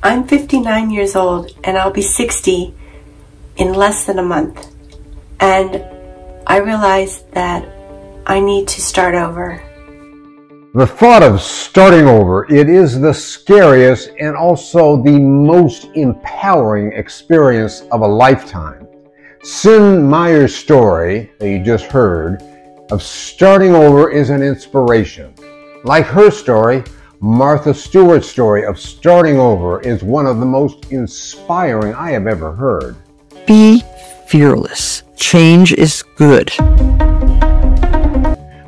I'm 59 years old and I'll be 60 in less than a month. And I realized that I need to start over. The thought of starting over, it is the scariest and also the most empowering experience of a lifetime. Cyn Meyer's story that you just heard of starting over is an inspiration. Like her story, Martha Stewart's story of starting over is one of the most inspiring I have ever heard. Be fearless. Change is good.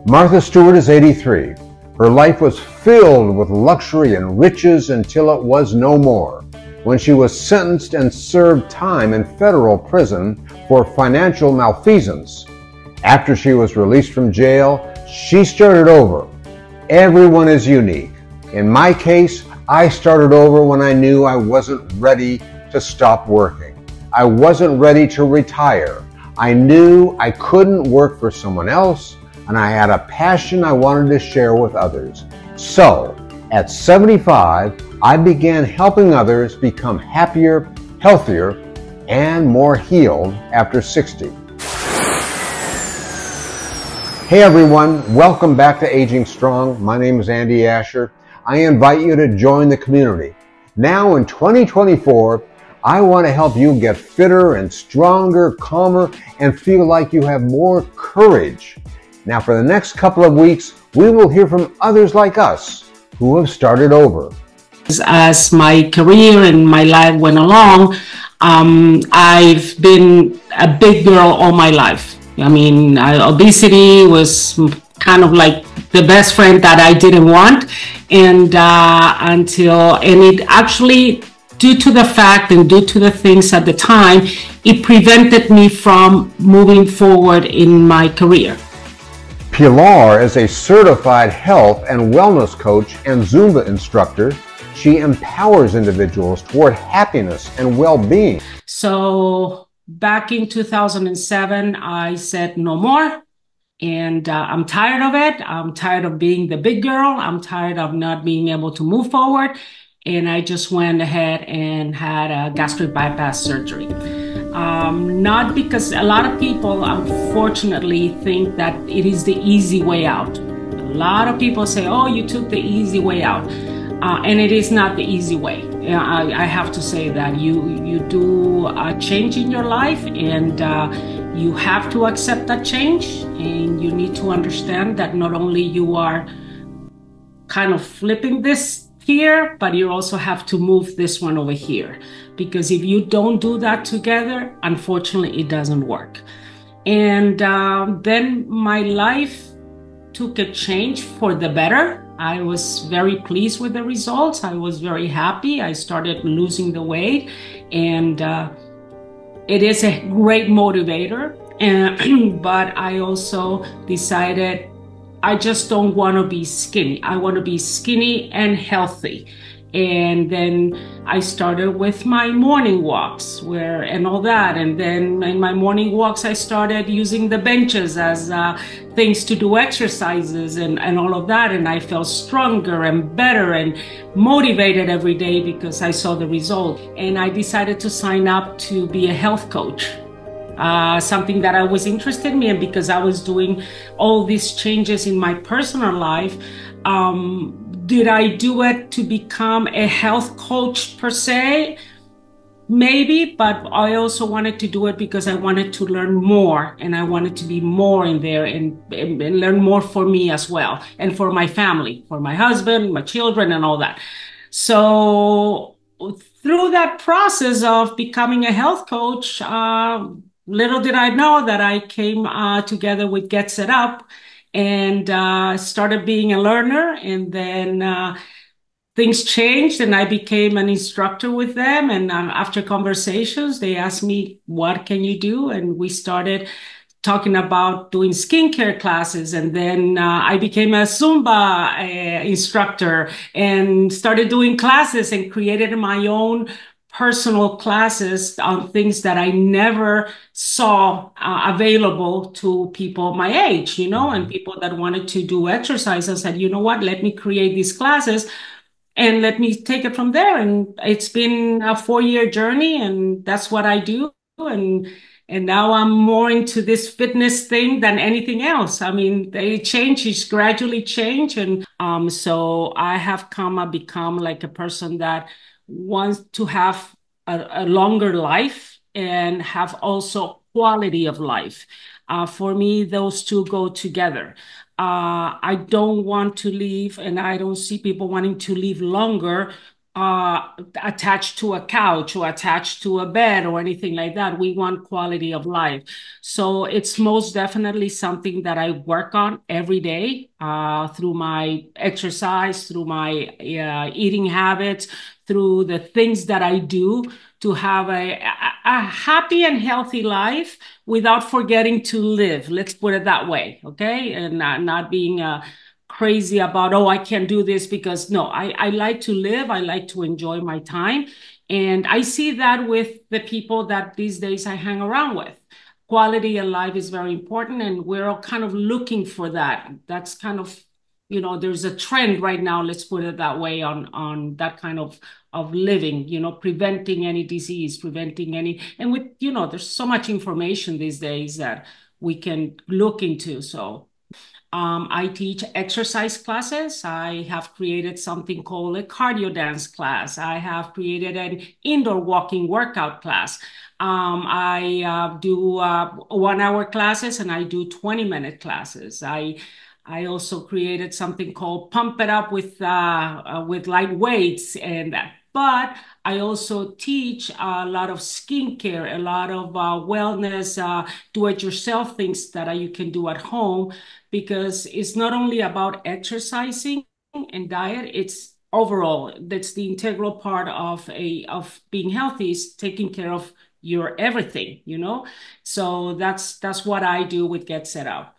Martha Stewart is 83. Her life was filled with luxury and riches until it was no more, when she was sentenced and served time in federal prison for financial malfeasance. After she was released from jail, she started over. Everyone is unique. In my case, I started over when I knew I wasn't ready to stop working. I wasn't ready to retire. I knew I couldn't work for someone else, and I had a passion I wanted to share with others. So, at 75, I began helping others become happier, healthier, and more healed after 60. Hey everyone, welcome back to Aging Strong. My name is Andy Asher. I invite you to join the community. Now in 2024, I want to help you get fitter and stronger, calmer, and feel like you have more courage. Now for the next couple of weeks, we will hear from others like us who have started over. As my career and my life went along, I've been a big girl all my life. I mean, obesity was kind of like the best friend that I didn't want, and it actually, due to the fact and due to the things at the time, it prevented me from moving forward in my career. Pilar is a certified health and wellness coach and Zumba instructor. She empowers individuals toward happiness and well-being. So back in 2007, I said no more. And I'm tired of it. I'm tired of being the big girl. I'm tired of not being able to move forward. And I just went ahead and had a gastric bypass surgery. Not because a lot of people, unfortunately, think that it is the easy way out. A lot of people say, oh, you took the easy way out. And it is not the easy way. I have to say that you do a change in your life, and you have to accept that change. And you need to understand that not only you are kind of flipping this here, but you also have to move this one over here. Because if you don't do that together, unfortunately, it doesn't work. And then my life took a change for the better. I was very pleased with the results. I was very happy. I started losing the weight, and it is a great motivator. But I also decided I just don't want to be skinny. I want to be skinny and healthy. And then I started with my morning walks and all that. And then in my morning walks, I started using the benches as things to do exercises and all of that. And I felt stronger and better and motivated every day because I saw the result. And I decided to sign up to be a health coach. Something that I was interested in, and because I was doing all these changes in my personal life, did I do it to become a health coach per se? Maybe, but I also wanted to do it because I wanted to learn more, and I wanted to be more in there and learn more for me as well, and for my family, for my husband, my children, and all that. So through that process of becoming a health coach, little did I know that I came together with Get Set Up and started being a learner. And then things changed and I became an instructor with them. And after conversations, they asked me, what can you do? And we started talking about doing skincare classes. And then I became a Zumba instructor and started doing classes and created my own personal classes on things that I never saw available to people my age, and people that wanted to do exercise. I said, you know what, let me create these classes and let me take it from there. And it's been a 4-year journey, and that's what I do. And now I'm more into this fitness thing than anything else. I mean, they change, it's gradually change. And so I have become like a person that wants to have a longer life and have also quality of life. For me, those two go together. I don't want to live, and I don't see people wanting to live longer attached to a couch or attached to a bed or anything like that. We want quality of life. So it's most definitely something that I work on every day through my exercise, through my eating habits, through the things that I do to have a happy and healthy life without forgetting to live. Let's put it that way, okay? And not being crazy about, oh, I can't do this, because no, I like to live. I like to enjoy my time. And I see that with the people that these days I hang around with. Quality of life is very important, and we're all kind of looking for that. That's kind of, there's a trend right now, let's put it that way, on that kind of living, preventing any disease, preventing any, and with, there's so much information these days that we can look into. So I teach exercise classes. I have created something called a cardio dance class. I have created an indoor walking workout class. I do 1-hour classes, and I do 20-minute classes. I also created something called Pump It Up with light weights, but I also teach a lot of skincare, a lot of wellness, do-it-yourself things that you can do at home, because it's not only about exercising and diet, it's overall, that's the integral part of being healthy, is taking care of your everything, So that's what I do with Get Set Up.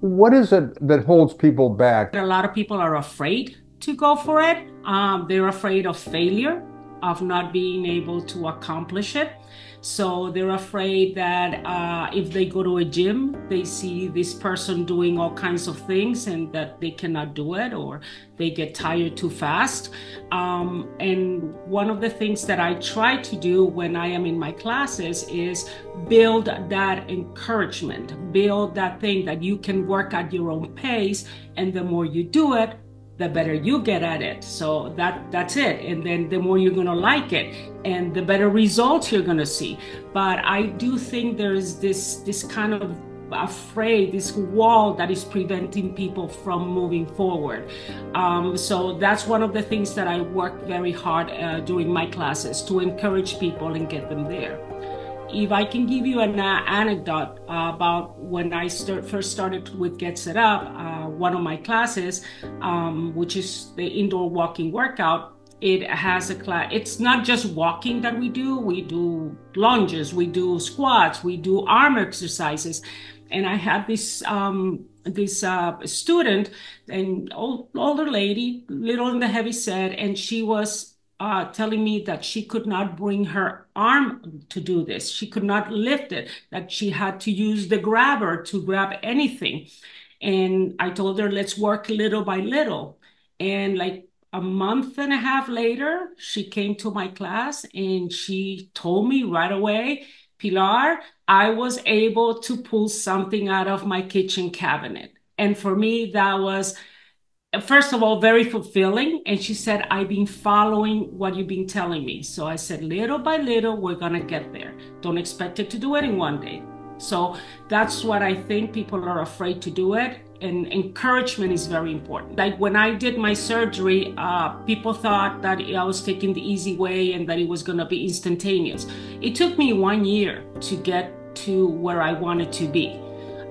What is it that holds people back? A lot of people are afraid to go for it. They're afraid of failure, of not being able to accomplish it. So they're afraid that if they go to a gym, they see this person doing all kinds of things and that they cannot do it, or they get tired too fast. And one of the things that I try to do when I am in my classes is build that encouragement, build that thing that you can work at your own pace, and the more you do it, the better you get at it. So that's it. And then the more you're going to like it, and the better results you're going to see. But I do think there's this kind of afraid, this wall that is preventing people from moving forward. So that's one of the things that I work very hard during my classes, to encourage people and get them there. If I can give you an anecdote about when I first started with Get Set Up, one of my classes, which is the indoor walking workout, it has a class. It's not just walking that we do lunges, we do squats, we do arm exercises. And I had this student, an older lady, little in the heavy set, and she was telling me that she could not bring her arm to do this. She could not lift it, that she had to use the grabber to grab anything. And I told her, let's work little by little. And like a month and a half later, she came to my class and she told me right away, Pilar, I was able to pull something out of my kitchen cabinet. And for me, that was, first of all, very fulfilling. And she said, I've been following what you've been telling me. So I said, little by little, we're going to get there. Don't expect it to do it in one day. So that's what I think. People are afraid to do it. And encouragement is very important. Like when I did my surgery, people thought that I was taking the easy way and that it was going to be instantaneous. It took me 1 year to get to where I wanted to be.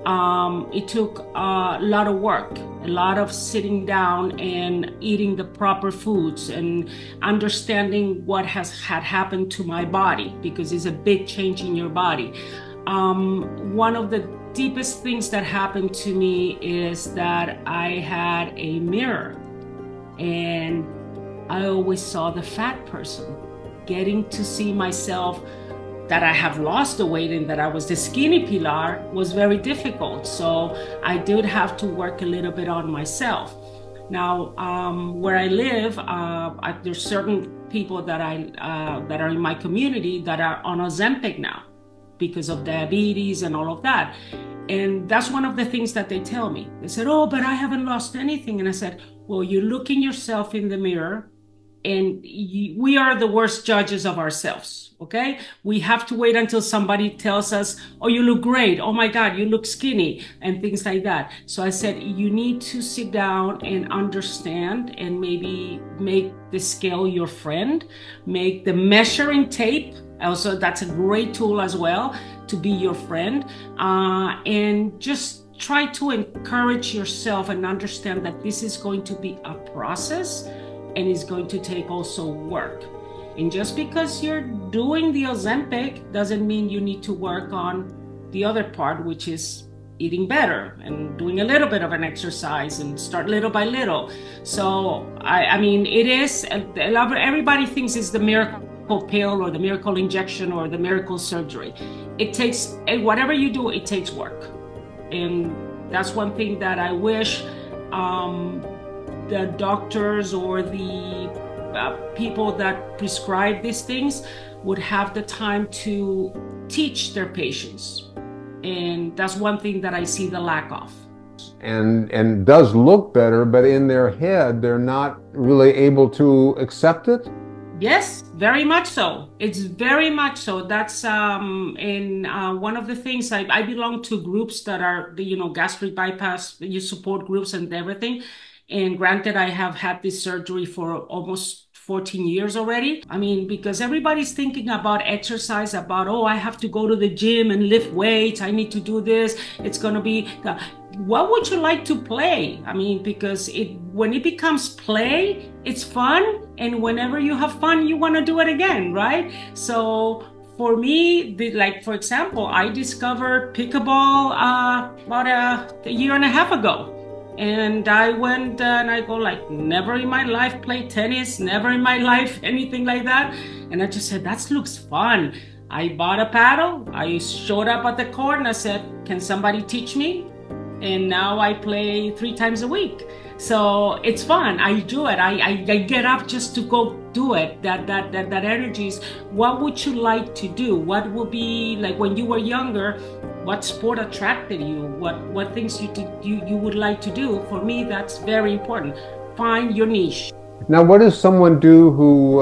It took a lot of work, a lot of sitting down and eating the proper foods and understanding what had happened to my body, because it's a big change in your body. One of the deepest things that happened to me is that I had a mirror, and I always saw the fat person. Getting to see myself, that I have lost the weight and that I was the skinny Pilar, was very difficult. So I did have to work a little bit on myself. Now, where I live, there's certain people that that are in my community that are on Ozempic now because of diabetes and all of that. And that's one of the things that they tell me. They said, oh, but I haven't lost anything. And I said, well, you're looking yourself in the mirror, and we are the worst judges of ourselves, okay? We have to wait until somebody tells us, oh, you look great. Oh my God, you look skinny, and things like that. So I said, you need to sit down and understand and maybe make the scale your friend, make the measuring tape. Also, that's a great tool as well to be your friend, and just try to encourage yourself and understand that this is going to be a process and it's going to take also work. And just because you're doing the Ozempic doesn't mean you need to work on the other part, which is eating better and doing a little bit of an exercise and start little by little. So, I mean, it is, everybody thinks it's the miracle pill or the miracle injection or the miracle surgery. It takes, whatever you do, it takes work. And that's one thing that I wish the doctors or the people that prescribe these things would have the time to teach their patients. And that's one thing that I see the lack of. And does look better, but in their head, they're not really able to accept it? Yes, very much so. It's very much so. That's in one of the things, I belong to groups that are, you know, gastric bypass, you support groups and everything. And granted, I have had this surgery for almost 14 years already. I mean, because everybody's thinking about exercise, about, oh, I have to go to the gym and lift weights. I need to do this. It's going to be, what would you like to play? I mean, because when it becomes play, it's fun. And whenever you have fun, you want to do it again, right? So for me, like, for example, I discovered pickleball about a year and a half ago. And I went and I go like, never in my life played tennis, never in my life anything like that. And I just said, that looks fun. I bought a paddle. I showed up at the court and I said, can somebody teach me? And now I play 3 times a week. So it's fun. I do it. I get up just to go do it. That energy is, what would you like to do? What would be like when you were younger? What sport attracted you? What things you would like to do? For me, that's very important. Find your niche. Now, what does someone do who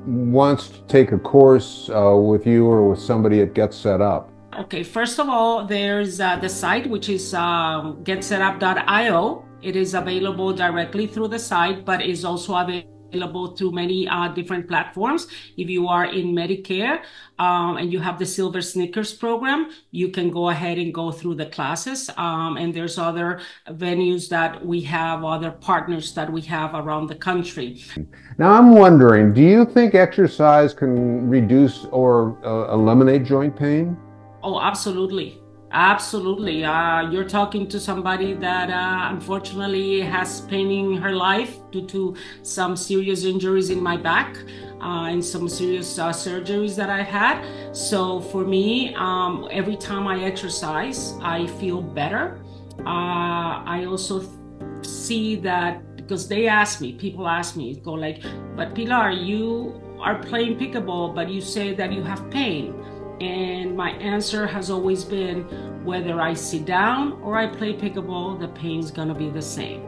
wants to take a course with you or with somebody at Get Set Up? Okay, first of all, there's the site, which is getsetup.io. It is available directly through the site, but is also available through many different platforms. If you are in Medicare and you have the Silver Snickers program, you can go ahead and go through the classes. And there's other venues that we have, other partners that we have around the country. Now, I'm wondering, do you think exercise can reduce or eliminate joint pain? Oh, absolutely. Absolutely. You're talking to somebody that unfortunately has pain in her life due to some serious injuries in my back and some serious surgeries that I've had. So for me, every time I exercise, I feel better. I also see that, because people ask me, go like, but Pilar, you are playing pickleball, but you say that you have pain. And my answer has always been, whether I sit down or I play pickleball, the pain's gonna be the same.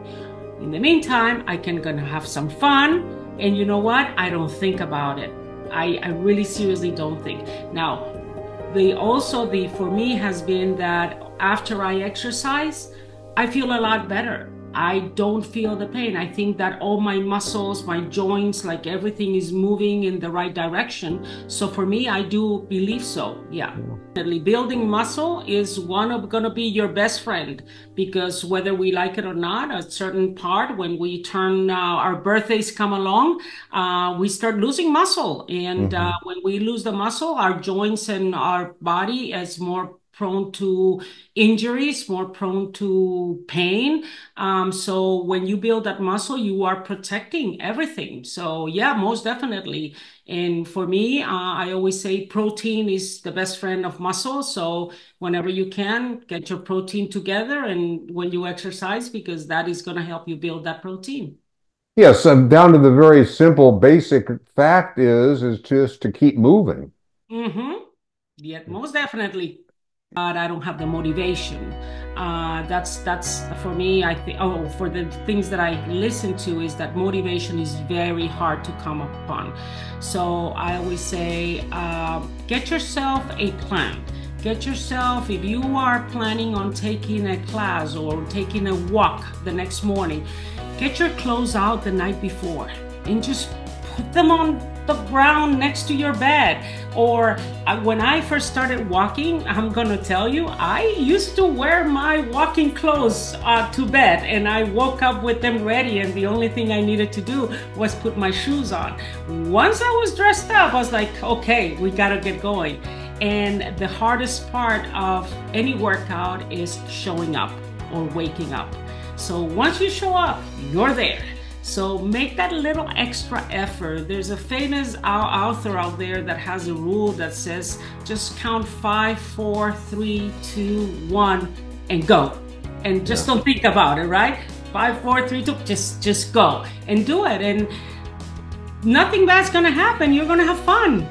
In the meantime, gonna have some fun, and you know what? I don't think about it. I really seriously don't think. Now, for me has been that after I exercise, I feel a lot better. I don't feel the pain. I think that all my muscles, my joints, like everything is moving in the right direction. So for me, I do believe so. Yeah. Definitely. Building muscle is going to be your best friend, because whether we like it or not, a certain part, when we turn, our birthdays come along, we start losing muscle. And when we lose the muscle, our joints and our body is more prone to injuries, more prone to pain. So when you build that muscle, you are protecting everything. So yeah, most definitely. And for me, I always say protein is the best friend of muscle. So whenever you can, get your protein together and when you exercise, because that is going to help you build that protein. Yes, down to the very simple, basic fact is just to keep moving. Mm-hmm. Yeah, most definitely. But I don't have the motivation. That's for me. I think. Oh, for the things that I listen to is that motivation is very hard to come upon. So I always say, get yourself a plan. Get yourself, if you are planning on taking a class or taking a walk the next morning, get your clothes out the night before and just put them on the ground next to your bed. Or when I first started walking, I'm gonna tell you, I used to wear my walking clothes to bed, and I woke up with them ready, and the only thing I needed to do was put my shoes on. Once I was dressed up, I was like, okay, we gotta get going. And the hardest part of any workout is showing up or waking up. So once you show up, you're there. So make that little extra effort. There's a famous author out there that has a rule that says just count 5, 4, 3, 2, 1 and go. And just don't think about it, right? 5, 4, 3, 2, just go and do it. And nothing bad's gonna happen. You're gonna have fun.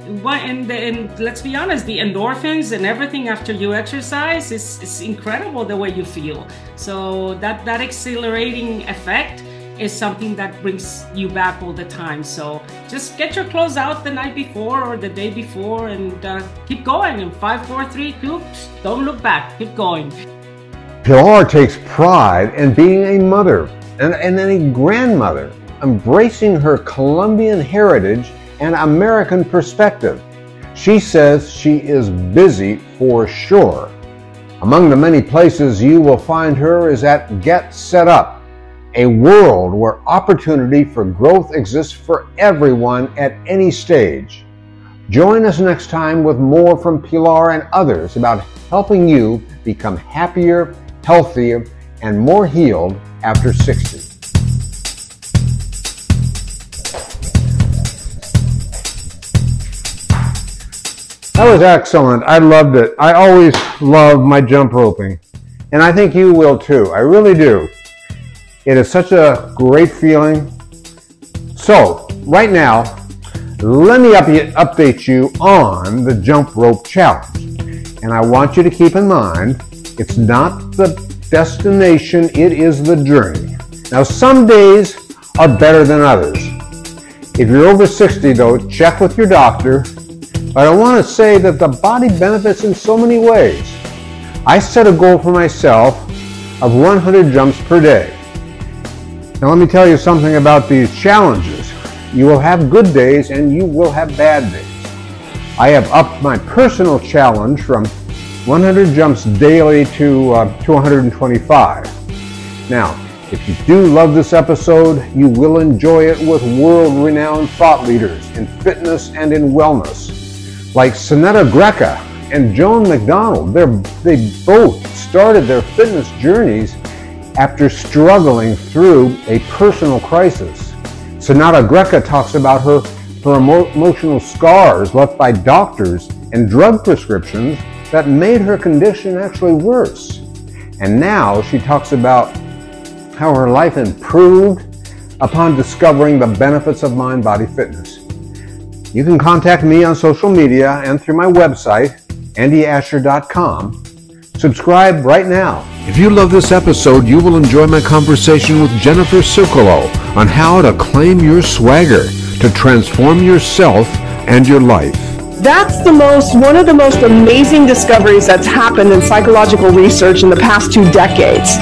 And let's be honest, the endorphins and everything after you exercise is incredible the way you feel. So that exhilarating effect is something that brings you back all the time. So just get your clothes out the night before or the day before and keep going. And 5, 4, 3, 2, don't look back, keep going. Pilar takes pride in being a mother and then a grandmother, embracing her Colombian heritage and American perspective. She says she is busy for sure. Among the many places you will find her is at Get Set Up, a world where opportunity for growth exists for everyone at any stage. Join us next time with more from Pilar and others about helping you become happier, healthier, and more healed after 60. That was excellent. I loved it. I always love my jump roping, and I think you will too. I really do. It is such a great feeling. So, right now, let me update you on the jump rope challenge. And I want you to keep in mind, it's not the destination, it is the journey. Now, some days are better than others. If you're over 60 though, check with your doctor. But I want to say that the body benefits in so many ways. I set a goal for myself of 100 jumps per day. Now let me tell you something about these challenges. You will have good days and you will have bad days. I have upped my personal challenge from 100 jumps daily to 125. Now, if you do love this episode, you will enjoy it with world-renowned thought leaders in fitness and in wellness, like Sonetta Greca and Joan McDonald. They both started their fitness journeys after struggling through a personal crisis. Sonetta Greca talks about her emotional scars left by doctors and drug prescriptions that made her condition actually worse. And now she talks about how her life improved upon discovering the benefits of mind-body fitness. You can contact me on social media and through my website, andyasher.com. Subscribe right now. If you love this episode, you will enjoy my conversation with Jennifer Circolo on how to claim your swagger to transform yourself and your life. That's one of the most amazing discoveries that's happened in psychological research in the past 2 decades.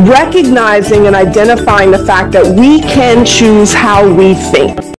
Recognizing and identifying the fact that we can choose how we think.